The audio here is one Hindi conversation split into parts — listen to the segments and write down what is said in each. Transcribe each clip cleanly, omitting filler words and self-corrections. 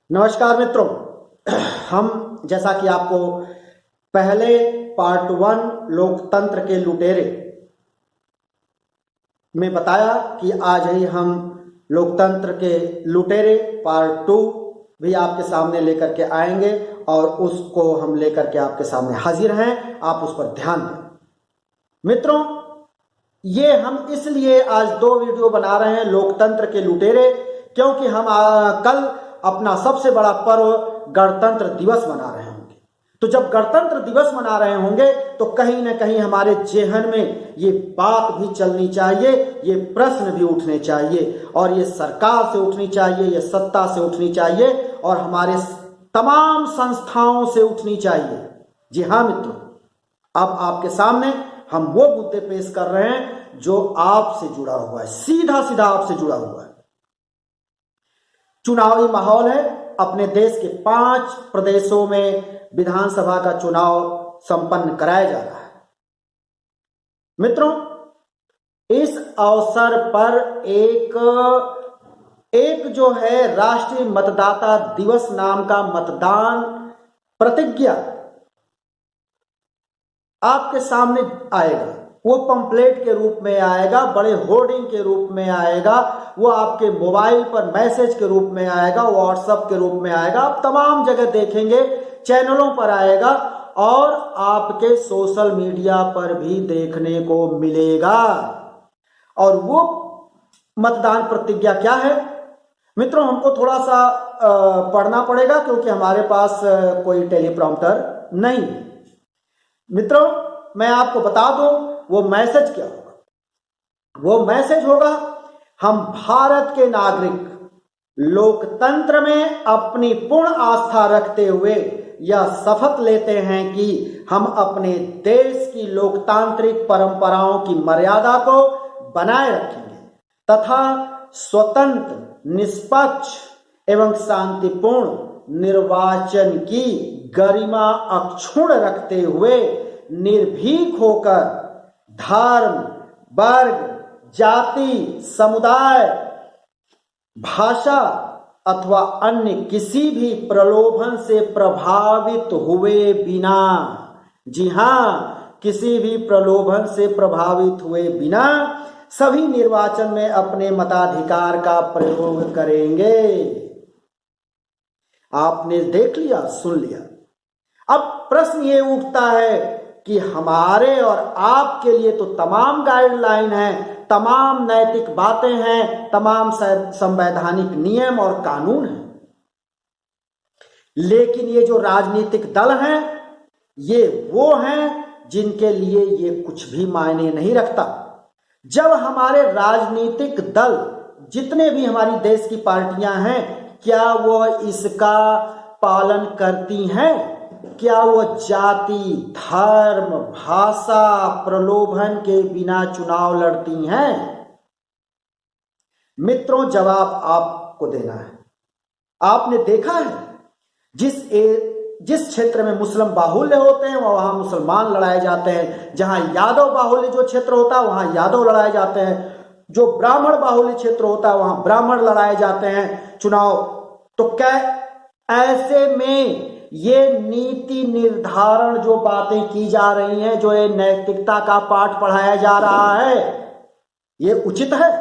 नमस्कार मित्रों। हम जैसा कि आपको पहले पार्ट 1 लोकतंत्र के लुटेरे में बताया कि आज ही हम लोकतंत्र के लुटेरे पार्ट 2 भी आपके सामने लेकर के आएंगे और उसको हम लेकर के आपके सामने हाजिर हैं। आप उस पर ध्यान दें मित्रों। ये हम इसलिए आज 2 वीडियो बना रहे हैं लोकतंत्र के लुटेरे, क्योंकि हम कल अपना सबसे बड़ा पर्व गणतंत्र दिवस मना रहे होंगे। तो जब गणतंत्र दिवस मना रहे होंगे तो कहीं ना कहीं हमारे जेहन में ये बात भी चलनी चाहिए, ये प्रश्न भी उठने चाहिए और ये सरकार से उठनी चाहिए, ये सत्ता से उठनी चाहिए और हमारे तमाम संस्थाओं से उठनी चाहिए। जी हाँ मित्रों, अब आपके सामने हम वो मुद्दे पेश कर रहे हैं जो आपसे जुड़ा हुआ है, सीधा सीधा आपसे जुड़ा हुआ है। चुनावी माहौल है। अपने देश के 5 प्रदेशों में विधानसभा का चुनाव संपन्न कराया जा रहा है। मित्रों, इस अवसर पर एक जो है राष्ट्रीय मतदाता दिवस नाम का मतदान प्रतिज्ञा आपके सामने आएगा। वो पंपलेट के रूप में आएगा, बड़े होर्डिंग के रूप में आएगा, वो आपके मोबाइल पर मैसेज के रूप में आएगा, व्हाट्सएप के रूप में आएगा, आप तमाम जगह देखेंगे, चैनलों पर आएगा और आपके सोशल मीडिया पर भी देखने को मिलेगा। और वो मतदान प्रतिज्ञा क्या है मित्रों, हमको थोड़ा सा पढ़ना पड़ेगा क्योंकि हमारे पास कोई टेलीप्रॉम्प्टर नहीं है। मित्रों, मैं आपको बता दूं वो मैसेज क्या होगा। वो मैसेज होगा, हम भारत के नागरिक लोकतंत्र में अपनी पूर्ण आस्था रखते हुए यह शपथ लेते हैं कि हम अपने देश की लोकतांत्रिक परंपराओं की मर्यादा को बनाए रखेंगे तथा स्वतंत्र, निष्पक्ष एवं शांतिपूर्ण निर्वाचन की गरिमा अक्षुण्ण रखते हुए निर्भीक होकर धर्म, वर्ग, जाति, समुदाय, भाषा अथवा अन्य किसी भी प्रलोभन से प्रभावित हुए बिना, जी हां, किसी भी प्रलोभन से प्रभावित हुए बिना सभी निर्वाचन में अपने मताधिकार का प्रयोग करेंगे। आपने देख लिया, सुन लिया। अब प्रश्न ये उठता है कि हमारे और आपके लिए तो तमाम गाइडलाइन हैं, तमाम नैतिक बातें हैं, तमाम संवैधानिक नियम और कानून हैं, लेकिन ये जो राजनीतिक दल हैं ये वो हैं जिनके लिए ये कुछ भी मायने नहीं रखता। जब हमारे राजनीतिक दल, जितने भी हमारी देश की पार्टियां हैं, क्या वो इसका पालन करती हैं? क्या वो जाति, धर्म, भाषा, प्रलोभन के बिना चुनाव लड़ती हैं? मित्रों, जवाब आपको देना है। आपने देखा है जिस क्षेत्र में मुस्लिम बाहुल्य होते हैं वहां मुसलमान लड़ाए जाते हैं, जहां यादव बाहुल्य जो क्षेत्र होता है वहां यादव लड़ाए जाते हैं, जो ब्राह्मण बाहुल्य क्षेत्र होता है वहां ब्राह्मण लड़ाए जाते हैं चुनाव। तो क्या ऐसे में ये नीति निर्धारण जो बातें की जा रही हैं, जो ये नैतिकता का पाठ पढ़ाया जा रहा है, ये उचित है?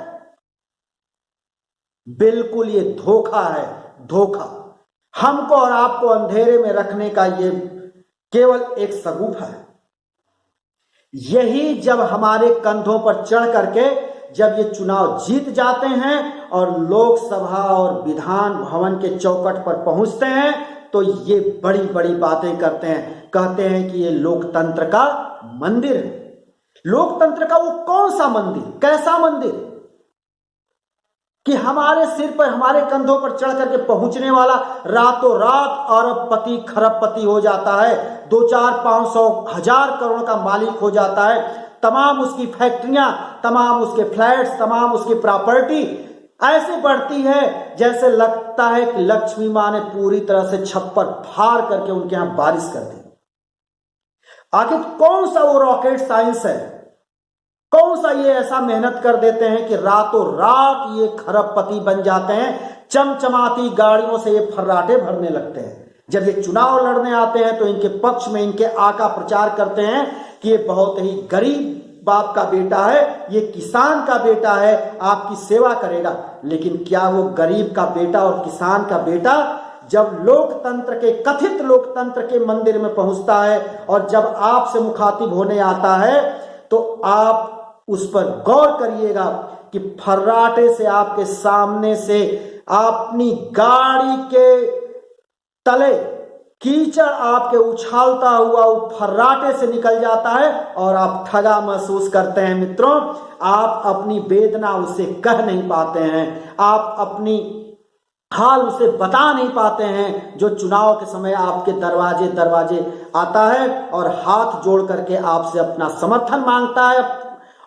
बिल्कुल ये धोखा है, धोखा। हमको और आपको अंधेरे में रखने का ये केवल एक सगुफा है। यही जब हमारे कंधों पर चढ़ करके जब ये चुनाव जीत जाते हैं और लोकसभा और विधान भवन के चौखट पर पहुंचते हैं तो ये बड़ी बड़ी बातें करते हैं, कहते हैं कि ये लोकतंत्र का मंदिर है। लोकतंत्र का वो कौन सा मंदिर, कैसा मंदिर कि हमारे सिर पर, हमारे कंधों पर चढ़ करके पहुंचने वाला रातों रात अरबपति खरबपति हो जाता है, 2-4-500-1000 करोड़ का मालिक हो जाता है, तमाम उसकी फैक्ट्रियां, तमाम उसके फ्लैट्स, तमाम उसकी प्रॉपर्टी ऐसे बढ़ती है जैसे लगता है कि लक्ष्मी मां ने पूरी तरह से छप्पर फाड़ करके उनके यहां बारिश कर दी। आखिर कौन सा वो रॉकेट साइंस है, कौन सा ये ऐसा मेहनत कर देते हैं कि रातों रात ये खरबपति बन जाते हैं, चमचमाती गाड़ियों से ये फर्राटे भरने लगते हैं। जब ये चुनाव लड़ने आते हैं तो इनके पक्ष में इनके आका प्रचार करते हैं कि ये बहुत ही गरीब बाप का बेटा है, ये किसान का बेटा है, आपकी सेवा करेगा। लेकिन क्या वो गरीब का बेटा और किसान का बेटा जब लोकतंत्र के, कथित लोकतंत्र के मंदिर में पहुंचता है और जब आपसे मुखातिब होने आता है तो आप उस पर गौर करिएगा कि फर्राटे से आपके सामने से अपनी गाड़ी के तले कीचड़ आपके उछालता हुआ फर्राटे से निकल जाता है और आप ठगा महसूस करते हैं। मित्रों, आप अपनी वेदना उसे कह नहीं पाते हैं, आप अपनी हाल उसे बता नहीं पाते हैं, जो चुनाव के समय आपके दरवाजे दरवाजे आता है और हाथ जोड़ करके आपसे अपना समर्थन मांगता है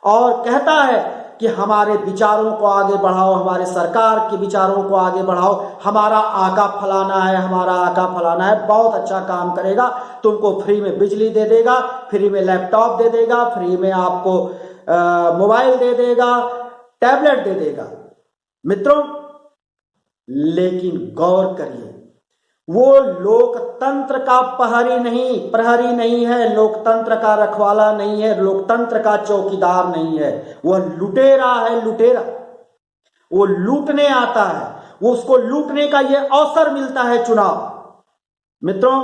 और कहता है कि हमारे विचारों को आगे बढ़ाओ, हमारे सरकार के विचारों को आगे बढ़ाओ, हमारा आका फलाना है, हमारा आका फलाना है, बहुत अच्छा काम करेगा, तुमको फ्री में बिजली दे देगा, फ्री में लैपटॉप दे देगा, फ्री में आपको मोबाइल दे देगा, टैबलेट दे देगा। मित्रों, लेकिन गौर करिए, वो लोकतंत्र का प्रहरी नहीं है, लोकतंत्र का रखवाला नहीं है, लोकतंत्र का चौकीदार नहीं है, वह लुटेरा है, लुटेरा। वो लूटने आता है, वो उसको लूटने का ये अवसर मिलता है चुनाव। मित्रों,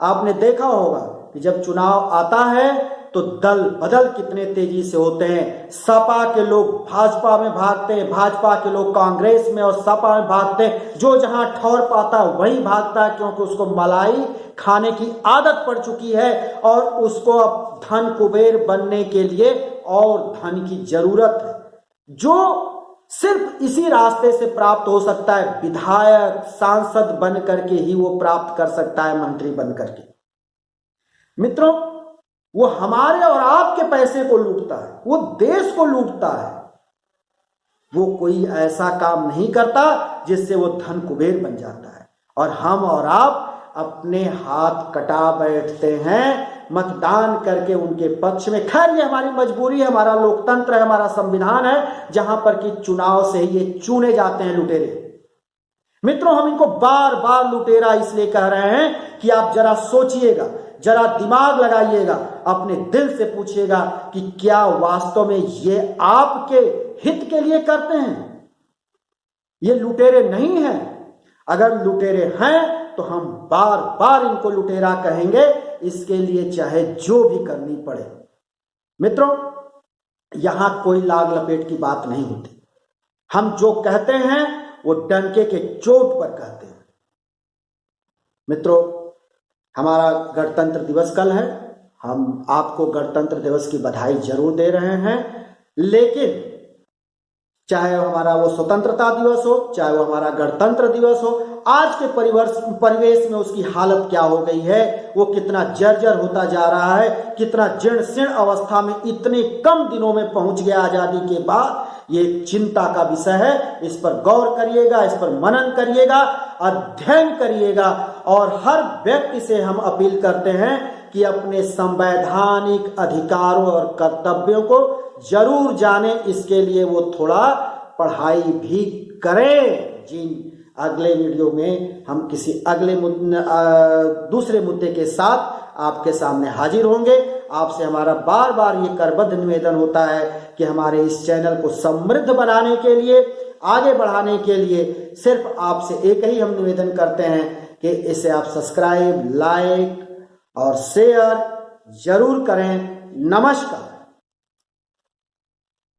आपने देखा होगा कि जब चुनाव आता है तो दल बदल कितने तेजी से होते हैं। सपा के लोग भाजपा में भागते हैं, भाजपा के लोग कांग्रेस में और सपा में भागते हैं। जो जहां ठौर पाता वहीं भागता है, क्योंकि उसको मलाई खाने की आदत पड़ चुकी है और उसको अब धन कुबेर बनने के लिए और धन की जरूरत है, जो सिर्फ इसी रास्ते से प्राप्त हो सकता है। विधायक, सांसद बन करके ही वो प्राप्त कर सकता है, मंत्री बन करके। मित्रों, वो हमारे और आपके पैसे को लूटता है, वो देश को लूटता है। वो कोई ऐसा काम नहीं करता जिससे वो धन कुबेर बन जाता है और हम और आप अपने हाथ कटा बैठते हैं मतदान करके उनके पक्ष में। खैर, ये हमारी मजबूरी है, हमारा लोकतंत्र है, हमारा संविधान है, जहां पर कि चुनाव से ही ये चुने जाते हैं लुटेरे। मित्रों, हम इनको बार बार लुटेरा इसलिए कह रहे हैं कि आप जरा सोचिएगा, जरा दिमाग लगाइएगा, अपने दिल से पूछिएगा कि क्या वास्तव में ये आपके हित के लिए करते हैं? ये लुटेरे नहीं हैं। अगर लुटेरे हैं तो हम बार बार इनको लुटेरा कहेंगे, इसके लिए चाहे जो भी करनी पड़े। मित्रों, यहां कोई लाग लपेट की बात नहीं होती। हम जो कहते हैं वो डंके के चोट पर कहते हैं। मित्रों, हमारा गणतंत्र दिवस कल है, हम आपको गणतंत्र दिवस की बधाई जरूर दे रहे हैं। लेकिन चाहे हमारा वो स्वतंत्रता दिवस हो, चाहे वो हमारा गणतंत्र दिवस हो, आज के परिवेश में उसकी हालत क्या हो गई है, वो कितना जर्जर होता जा रहा है, कितना जीर्ण शीर्ण अवस्था में इतने कम दिनों में पहुंच गया आजादी के बाद, ये चिंता का विषय है। इस पर गौर करिएगा, इस पर मनन करिएगा, अध्ययन करिएगा और हर व्यक्ति से हम अपील करते हैं कि अपने संवैधानिक अधिकारों और कर्तव्यों को जरूर जाने, इसके लिए वो थोड़ा पढ़ाई भी करें। जिन अगले वीडियो में हम किसी अगले दूसरे मुद्दे के साथ आपके सामने हाजिर होंगे। आपसे हमारा बार बार ये करबद्ध निवेदन होता है कि हमारे इस चैनल को समृद्ध बनाने के लिए, आगे बढ़ाने के लिए सिर्फ आपसे एक ही हम निवेदन करते हैं कि इसे आप सब्सक्राइब, लाइक और शेयर जरूर करें। नमस्कार।